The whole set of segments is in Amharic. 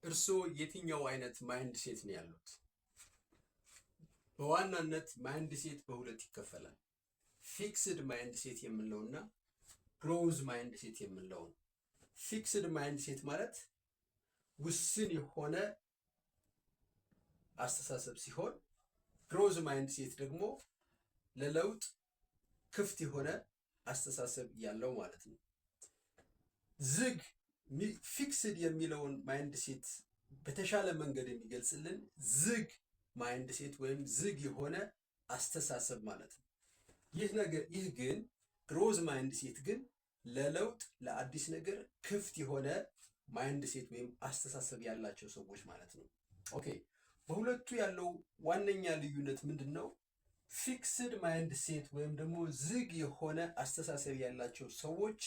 እርስዎ የትኛው አይነት ማይንድ ሴት ነው ያሉት? በዋናነት ማይንድ ሴት በሁለት ይከፈላል። ፊክስድ ማይንድ ሴት የምንለውና ግሮዝ ማይንድ ሴት የምንለው ነው። ፊክስድ ማይንድ ሴት ማለት ውስን የሆነ አስተሳሰብ ሲሆን፣ ግሮዝ ማይንድ ሴት ደግሞ ለለውጥ ክፍት የሆነ አስተሳሰብ ያለው ማለት ነው። ዝግ ፊክስድ የሚለውን ማይንድ ሴት በተሻለ መንገድ የሚገልጽልን ዝግ ማይንድ ሴት ወይም ዝግ የሆነ አስተሳሰብ ማለት ነው። ይህ ግን ግሮዝ ማይንድ ሴት ግን ለለውጥ ለአዲስ ነገር ክፍት የሆነ ማይንድ ሴት ወይም አስተሳሰብ ያላቸው ሰዎች ማለት ነው። ኦኬ፣ በሁለቱ ያለው ዋነኛ ልዩነት ምንድን ነው? ፊክስድ ማይንድ ሴት ወይም ደግሞ ዝግ የሆነ አስተሳሰብ ያላቸው ሰዎች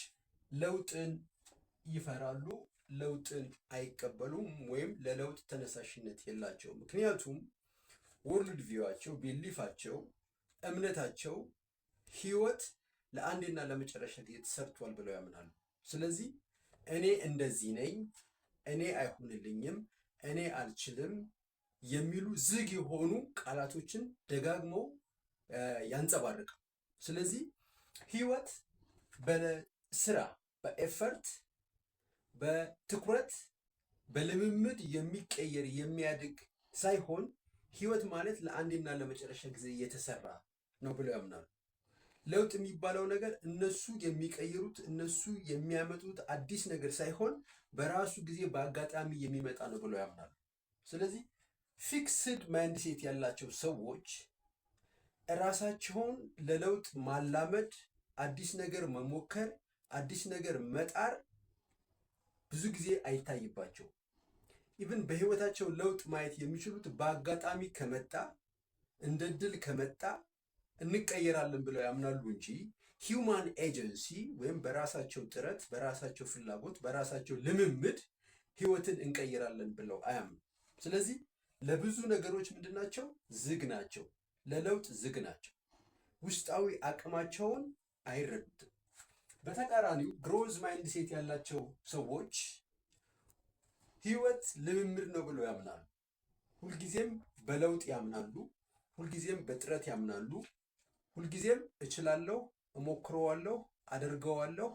ለውጥን ይፈራሉ፣ ለውጥን አይቀበሉም፣ ወይም ለለውጥ ተነሳሽነት የላቸውም። ምክንያቱም ወርልድ ቪዋቸው፣ ቤሊፋቸው፣ እምነታቸው ህይወት ለአንዴና ለመጨረሻ ጊዜ ተሰርቷል ብለው ያምናሉ። ስለዚህ እኔ እንደዚህ ነኝ፣ እኔ አይሆንልኝም፣ እኔ አልችልም የሚሉ ዝግ የሆኑ ቃላቶችን ደጋግመው ያንጸባርቃል። ስለዚህ ህይወት በስራ በኤፈርት በትኩረት በልምምድ የሚቀየር የሚያድግ ሳይሆን ህይወት ማለት ለአንዴና ለመጨረሻ ጊዜ የተሰራ ነው ብለው ያምናሉ። ለውጥ የሚባለው ነገር እነሱ የሚቀይሩት እነሱ የሚያመጡት አዲስ ነገር ሳይሆን በራሱ ጊዜ በአጋጣሚ የሚመጣ ነው ብለው ያምናሉ። ስለዚህ ፊክስድ ማይንድ ሴት ያላቸው ሰዎች ራሳቸውን ለለውጥ ማላመድ፣ አዲስ ነገር መሞከር፣ አዲስ ነገር መጣር ብዙ ጊዜ አይታይባቸው። ኢቭን በህይወታቸው ለውጥ ማየት የሚችሉት በአጋጣሚ ከመጣ እንደ ድል ከመጣ እንቀየራለን ብለው ያምናሉ እንጂ ሂውማን ኤጀንሲ ወይም በራሳቸው ጥረት፣ በራሳቸው ፍላጎት፣ በራሳቸው ልምምድ ህይወትን እንቀይራለን ብለው አያምኑ። ስለዚህ ለብዙ ነገሮች ምንድናቸው? ዝግ ናቸው። ለለውጥ ዝግ ናቸው። ውስጣዊ አቅማቸውን አይረዱትም። በተቃራኒው ግሮዝ ማይንድ ሴት ያላቸው ሰዎች ህይወት ልምምድ ነው ብለው ያምናሉ። ሁልጊዜም በለውጥ ያምናሉ። ሁልጊዜም በጥረት ያምናሉ። ሁልጊዜም እችላለሁ፣ እሞክረዋለሁ፣ አደርገዋለሁ፣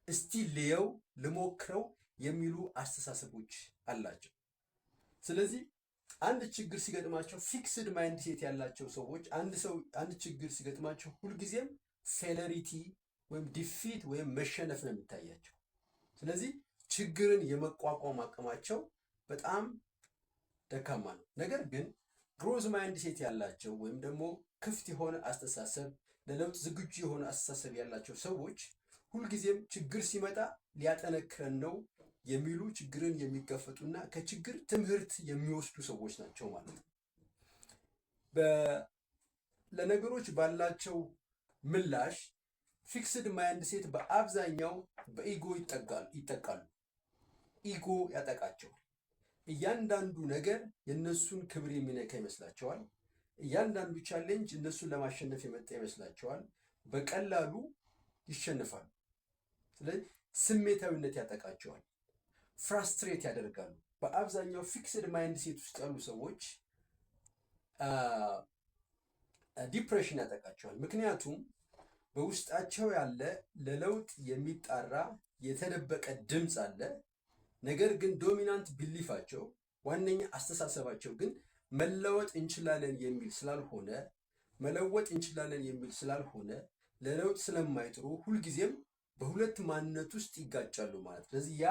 እስቲ ልየው፣ ልሞክረው የሚሉ አስተሳሰቦች አላቸው። ስለዚህ አንድ ችግር ሲገጥማቸው ፊክስድ ማይንድ ሴት ያላቸው ሰዎች አንድ ችግር ሲገጥማቸው ሁልጊዜም ፌለሪቲ ወይም ዲፊት ወይም መሸነፍ ነው የሚታያቸው። ስለዚህ ችግርን የመቋቋም አቅማቸው በጣም ደካማ ነው። ነገር ግን ግሮዝ ማይንድ ሴት ያላቸው ወይም ደግሞ ክፍት የሆነ አስተሳሰብ፣ ለለውጥ ዝግጁ የሆነ አስተሳሰብ ያላቸው ሰዎች ሁልጊዜም ችግር ሲመጣ ሊያጠነክረን ነው የሚሉ ችግርን የሚጋፈጡና ከችግር ትምህርት የሚወስዱ ሰዎች ናቸው ማለት ነው። ለነገሮች ባላቸው ምላሽ ፊክስድ ማይንድ ሴት በአብዛኛው በኢጎ ይጠቃሉ። ኢጎ ያጠቃቸዋል። እያንዳንዱ ነገር የእነሱን ክብር የሚነካ ይመስላቸዋል። እያንዳንዱ ቻሌንጅ እነሱን ለማሸነፍ የመጣ ይመስላቸዋል። በቀላሉ ይሸነፋሉ። ስለዚህ ስሜታዊነት ያጠቃቸዋል። ፍራስትሬት ያደርጋሉ። በአብዛኛው ፊክስድ ማይንድ ሴት ውስጥ ያሉ ሰዎች ዲፕሬሽን ያጠቃቸዋል። ምክንያቱም በውስጣቸው ያለ ለለውጥ የሚጣራ የተደበቀ ድምፅ አለ። ነገር ግን ዶሚናንት ቢሊፋቸው ዋነኛ አስተሳሰባቸው ግን መለወጥ እንችላለን የሚል ስላልሆነ መለወጥ እንችላለን የሚል ስላልሆነ ለለውጥ ስለማይጥሩ ሁልጊዜም በሁለት ማንነት ውስጥ ይጋጫሉ ማለት። ስለዚህ ያ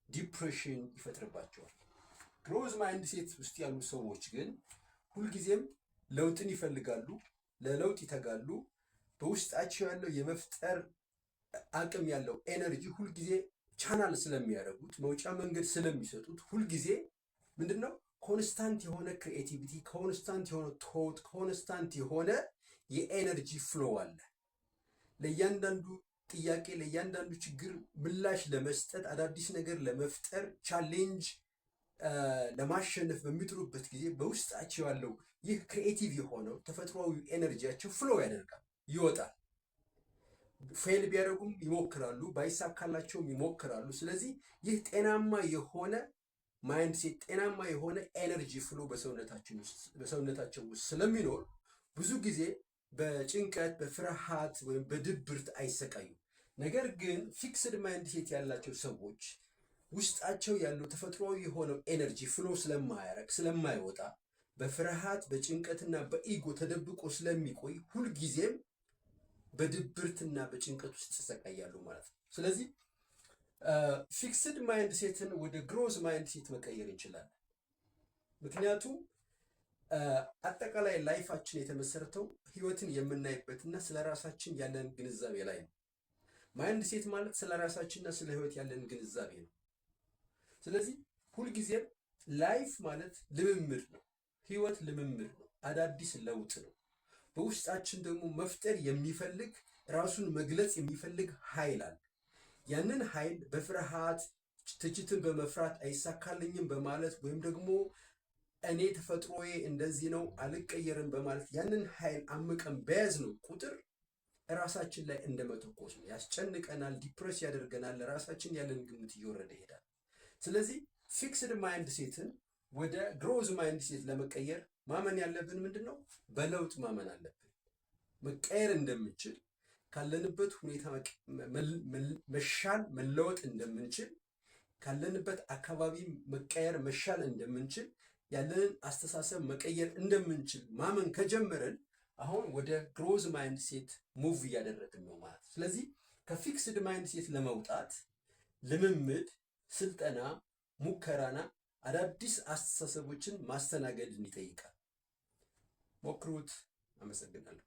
ዲፕሬሽን ይፈጥርባቸዋል። ግሮዝ ማይንድ ሴት ውስጥ ያሉ ሰዎች ግን ሁልጊዜም ለውጥን ይፈልጋሉ፣ ለለውጥ ይተጋሉ። በውስጣቸው ያለው የመፍጠር አቅም ያለው ኤነርጂ ሁልጊዜ ቻናል ስለሚያደርጉት መውጫ መንገድ ስለሚሰጡት ሁልጊዜ ምንድነው ኮንስታንት የሆነ ክሪኤቲቪቲ፣ ኮንስታንት የሆነ ቶት፣ ኮንስታንት የሆነ የኤነርጂ ፍሎ አለ። ለእያንዳንዱ ጥያቄ፣ ለእያንዳንዱ ችግር ምላሽ ለመስጠት፣ አዳዲስ ነገር ለመፍጠር፣ ቻሌንጅ ለማሸነፍ በሚጥሩበት ጊዜ በውስጣቸው ያለው ይህ ክሪኤቲቭ የሆነው ተፈጥሯዊ ኤነርጂያቸው ፍሎ ያደርጋል፣ ይወጣል። ፌል ቢያደርጉም ይሞክራሉ፣ ባይሳካላቸውም ይሞክራሉ። ስለዚህ ይህ ጤናማ የሆነ ማይንድ ሴት ጤናማ የሆነ ኤነርጂ ፍሎ በሰውነታቸው ውስጥ ስለሚኖር ብዙ ጊዜ በጭንቀት በፍርሃት ወይም በድብርት አይሰቃዩም። ነገር ግን ፊክስድ ማይንድ ሴት ያላቸው ሰዎች ውስጣቸው ያለው ተፈጥሯዊ የሆነው ኤነርጂ ፍሎ ስለማይወጣ በፍርሃት በጭንቀትና በኢጎ ተደብቆ ስለሚቆይ ሁልጊዜም በድብርትና በጭንቀት ውስጥ ይሰቃያሉ ማለት ነው። ስለዚህ ፊክስድ ማይንድ ሴትን ወደ ግሮዝ ማይንድ ሴት መቀየር እንችላለን። ምክንያቱም አጠቃላይ ላይፋችን የተመሰረተው ህይወትን የምናይበትና ስለ ራሳችን ያለን ግንዛቤ ላይ ነው። ማይንድ ሴት ማለት ስለ ራሳችንና ስለ ህይወት ያለን ግንዛቤ ነው። ስለዚህ ሁልጊዜም ላይፍ ማለት ልምምድ ነው። ህይወት ልምምድ ነው። አዳዲስ ለውጥ ነው። በውስጣችን ደግሞ መፍጠር የሚፈልግ ራሱን መግለጽ የሚፈልግ ኃይል አለ። ያንን ኃይል በፍርሃት ትችትን በመፍራት አይሳካልኝም በማለት ወይም ደግሞ እኔ ተፈጥሮዬ እንደዚህ ነው አልቀየርም በማለት ያንን ኃይል አምቀን በያዝነው ቁጥር ራሳችን ላይ እንደመተኮስ ነው። ያስጨንቀናል፣ ዲፕሬስ ያደርገናል፣ ራሳችን ያለን ግምት እየወረደ ይሄዳል። ስለዚህ ፊክስድ ማይንድ ሴትን ወደ ግሮዝ ማይንድ ሴት ለመቀየር ማመን ያለብን ምንድን ነው? በለውጥ ማመን አለብን። መቀየር እንደምንችል፣ ካለንበት ሁኔታ መሻል መለወጥ እንደምንችል፣ ካለንበት አካባቢ መቀየር መሻል እንደምንችል፣ ያለንን አስተሳሰብ መቀየር እንደምንችል ማመን ከጀመረን አሁን ወደ ግሮዝ ማይንድ ሴት ሙቭ እያደረግን ነው ማለት። ስለዚህ ከፊክስድ ማይንድ ሴት ለመውጣት ልምምድ፣ ስልጠና፣ ሙከራና አዳዲስ አስተሳሰቦችን ማስተናገድን ይጠይቃል። ሞክሩት። አመሰግናለሁ።